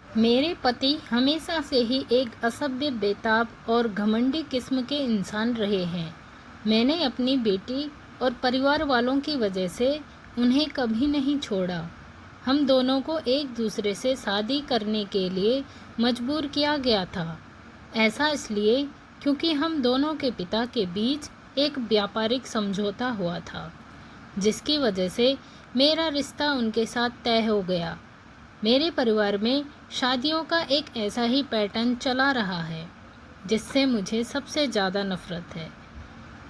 मेरे पति हमेशा से ही एक असभ्य, बेताब और घमंडी किस्म के इंसान रहे हैं। मैंने अपनी बेटी और परिवार वालों की वजह से उन्हें कभी नहीं छोड़ा। हम दोनों को एक दूसरे से शादी करने के लिए मजबूर किया गया था। ऐसा इसलिए क्योंकि हम दोनों के पिता के बीच एक व्यापारिक समझौता हुआ था, जिसकी वजह से मेरा रिश्ता उनके साथ तय हो गया। मेरे परिवार में शादियों का एक ऐसा ही पैटर्न चला रहा है जिससे मुझे सबसे ज़्यादा नफ़रत है।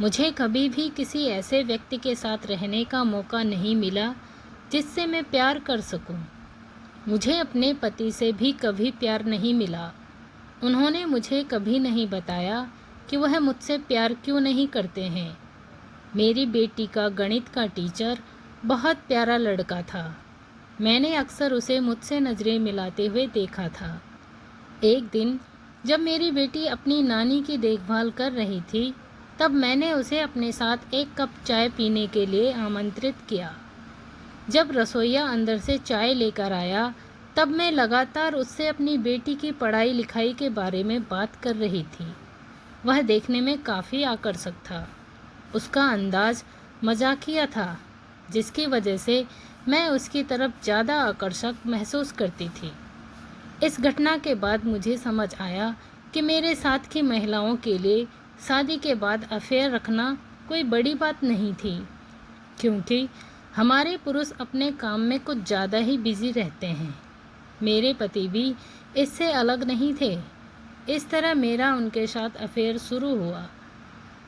मुझे कभी भी किसी ऐसे व्यक्ति के साथ रहने का मौका नहीं मिला जिससे मैं प्यार कर सकूं। मुझे अपने पति से भी कभी प्यार नहीं मिला। उन्होंने मुझे कभी नहीं बताया कि वह मुझसे प्यार क्यों नहीं करते हैं। मेरी बेटी का गणित का टीचर बहुत प्यारा लड़का था। मैंने अक्सर उसे मुझसे नज़रें मिलाते हुए देखा था। एक दिन जब मेरी बेटी अपनी नानी की देखभाल कर रही थी, तब मैंने उसे अपने साथ एक कप चाय पीने के लिए आमंत्रित किया। जब रसोइया अंदर से चाय लेकर आया, तब मैं लगातार उससे अपनी बेटी की पढ़ाई लिखाई के बारे में बात कर रही थी। वह देखने में काफ़ी आकर्षक था। उसका अंदाज मजाकिया था, जिसकी वजह से मैं उसकी तरफ ज़्यादा आकर्षक महसूस करती थी। इस घटना के बाद मुझे समझ आया कि मेरे साथ की महिलाओं के लिए शादी के बाद अफेयर रखना कोई बड़ी बात नहीं थी, क्योंकि हमारे पुरुष अपने काम में कुछ ज़्यादा ही बिजी रहते हैं। मेरे पति भी इससे अलग नहीं थे। इस तरह मेरा उनके साथ अफेयर शुरू हुआ।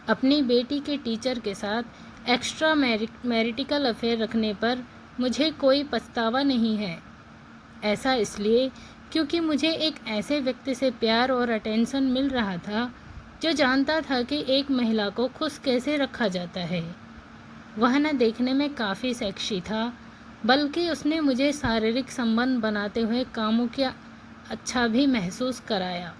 अपनी बेटी के टीचर के साथ एक्स्ट्रा मैरिटिकल अफेयर रखने पर मुझे कोई पछतावा नहीं है। ऐसा इसलिए क्योंकि मुझे एक ऐसे व्यक्ति से प्यार और अटेंशन मिल रहा था जो जानता था कि एक महिला को खुश कैसे रखा जाता है। वह न देखने में काफ़ी सेक्सी था, बल्कि उसने मुझे शारीरिक संबंध बनाते हुए कामों किया अच्छा भी महसूस कराया।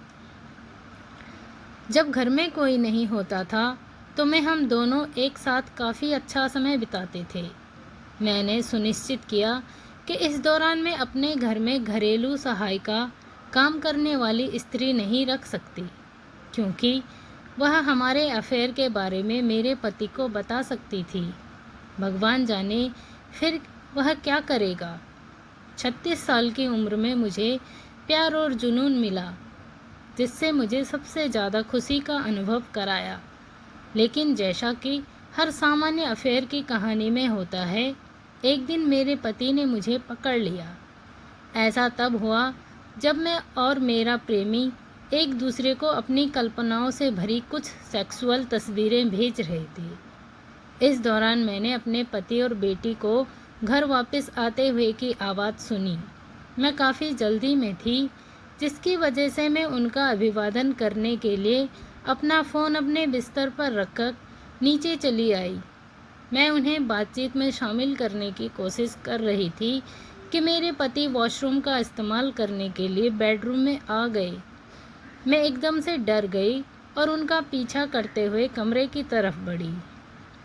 जब घर में कोई नहीं होता था तो हम दोनों एक साथ काफ़ी अच्छा समय बिताते थे। मैंने सुनिश्चित किया कि इस दौरान मैं अपने घर में घरेलू सहायिका, काम करने वाली स्त्री नहीं रख सकती, क्योंकि वह हमारे अफेयर के बारे में मेरे पति को बता सकती थी। भगवान जाने फिर वह क्या करेगा। 36 साल की उम्र में मुझे प्यार और जुनून मिला, जिससे मुझे सबसे ज़्यादा खुशी का अनुभव कराया। लेकिन जैसा कि हर सामान्य अफेयर की कहानी में होता है, एक दिन मेरे पति ने मुझे पकड़ लिया। ऐसा तब हुआ जब मैं और मेरा प्रेमी एक दूसरे को अपनी कल्पनाओं से भरी कुछ सेक्सुअल तस्वीरें भेज रहे थे। इस दौरान मैंने अपने पति और बेटी को घर वापस आते हुए की आवाज़ सुनी। मैं काफ़ी जल्दी में थी, जिसकी वजह से मैं उनका अभिवादन करने के लिए अपना फ़ोन अपने बिस्तर पर रखकर नीचे चली आई। मैं उन्हें बातचीत में शामिल करने की कोशिश कर रही थी कि मेरे पति वॉशरूम का इस्तेमाल करने के लिए बेडरूम में आ गए। मैं एकदम से डर गई और उनका पीछा करते हुए कमरे की तरफ बढ़ी।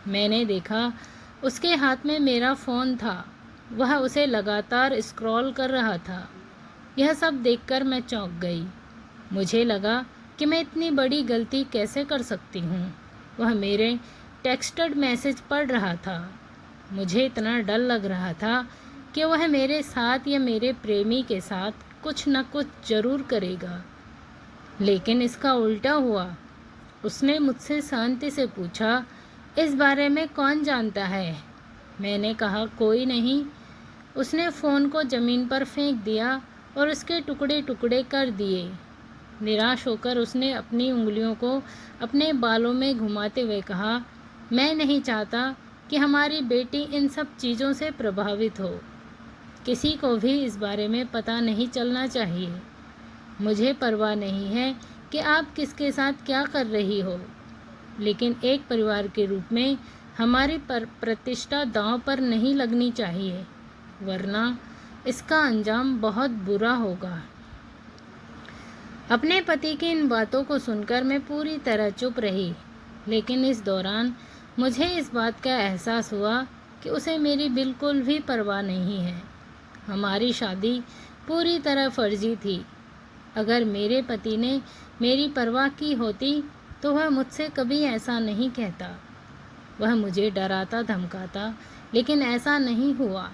मैंने देखा उसके हाथ में मेरा फ़ोन था। वह उसे लगातार स्क्रॉल कर रहा था। यह सब देखकर मैं चौंक गई। मुझे लगा कि मैं इतनी बड़ी गलती कैसे कर सकती हूँ। वह मेरे टेक्स्टेड मैसेज पढ़ रहा था। मुझे इतना डर लग रहा था कि वह मेरे साथ या मेरे प्रेमी के साथ कुछ न कुछ ज़रूर करेगा, लेकिन इसका उल्टा हुआ। उसने मुझसे शांति से पूछा, इस बारे में कौन जानता है? मैंने कहा, कोई नहीं। उसने फ़ोन को ज़मीन पर फेंक दिया और उसके टुकड़े टुकड़े कर दिए। निराश होकर उसने अपनी उंगलियों को अपने बालों में घुमाते हुए कहा, मैं नहीं चाहता कि हमारी बेटी इन सब चीज़ों से प्रभावित हो। किसी को भी इस बारे में पता नहीं चलना चाहिए। मुझे परवाह नहीं है कि आप किसके साथ क्या कर रही हो, लेकिन एक परिवार के रूप में हमारी प्रतिष्ठा दांव पर नहीं लगनी चाहिए, वरना इसका अंजाम बहुत बुरा होगा। अपने पति की इन बातों को सुनकर मैं पूरी तरह चुप रही, लेकिन इस दौरान मुझे इस बात का एहसास हुआ कि उसे मेरी बिल्कुल भी परवाह नहीं है। हमारी शादी पूरी तरह फर्जी थी। अगर मेरे पति ने मेरी परवाह की होती तो वह मुझसे कभी ऐसा नहीं कहता। वह मुझे डराता धमकाता, लेकिन ऐसा नहीं हुआ।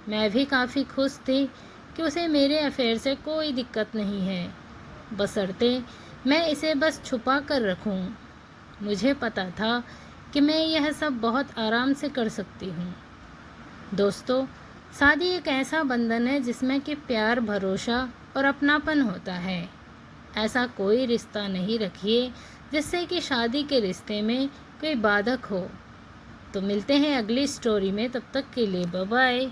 मैं भी काफ़ी खुश थी कि उसे मेरे अफेयर से कोई दिक्कत नहीं है, बशर्ते मैं इसे बस छुपा कर रखूं। मुझे पता था कि मैं यह सब बहुत आराम से कर सकती हूँ। दोस्तों, शादी एक ऐसा बंधन है जिसमें कि प्यार, भरोसा और अपनापन होता है। ऐसा कोई रिश्ता नहीं रखिए जिससे कि शादी के रिश्ते में कोई बाधक हो। तो मिलते हैं अगली स्टोरी में, तब तक के लिए बाय बाय।